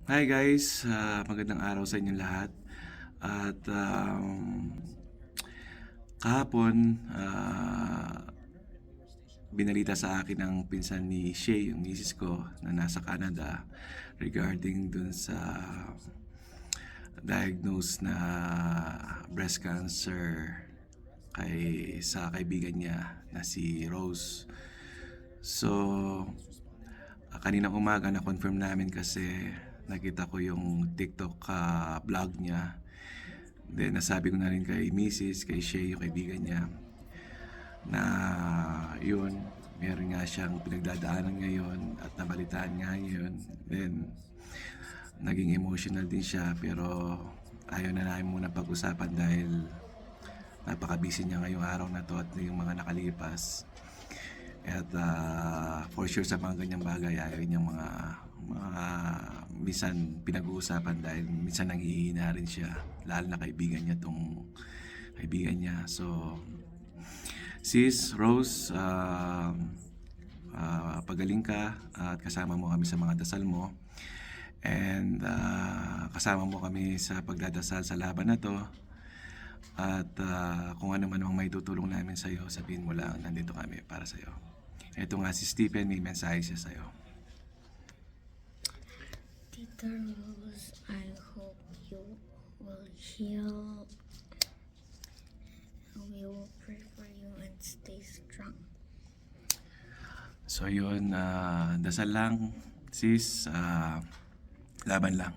Hi guys, magandang araw sa inyong lahat. At kahapon, binalita sa akin ng pinsan ni Shay, yung misis ko, na nasa Canada regarding dun sa diagnosed na breast cancer sa kaibigan niya na si Rose. So, kaninang umaga na-confirm namin kasi nakita ko yung TikTok vlog niya. Then nasabi ko na rin kay Mrs., kay Shay, yung kaibigan niya, na yun, meron nga siyang pinagdadaanan ngayon at nabalitaan nga yun. Then naging emotional din siya, pero ayaw na namin muna pag-usapan dahil napaka-busy niya ngayong araw na to at yung mga nakalipas. At for sure sa mga ganyang bagay, ayaw niyang mga minsan pinag-uusapan dahil minsan nanghihina rin siya, lalo na kaibigan niya tong kaibigan niya. So sis Rose, pagaling ka at kasama mo kami sa mga dasal mo, and kasama mo kami sa pagdadasal sa laban na to. At kung ano man ang may tutulong namin sa iyo, sabihin mo lang, nandito kami para sa iyo. Ito nga si Stephen, may mensahe siya sa iyo. Tita Rose, I hope you will heal. We will pray for you and stay strong. So yun, dasal lang sis, laban lang.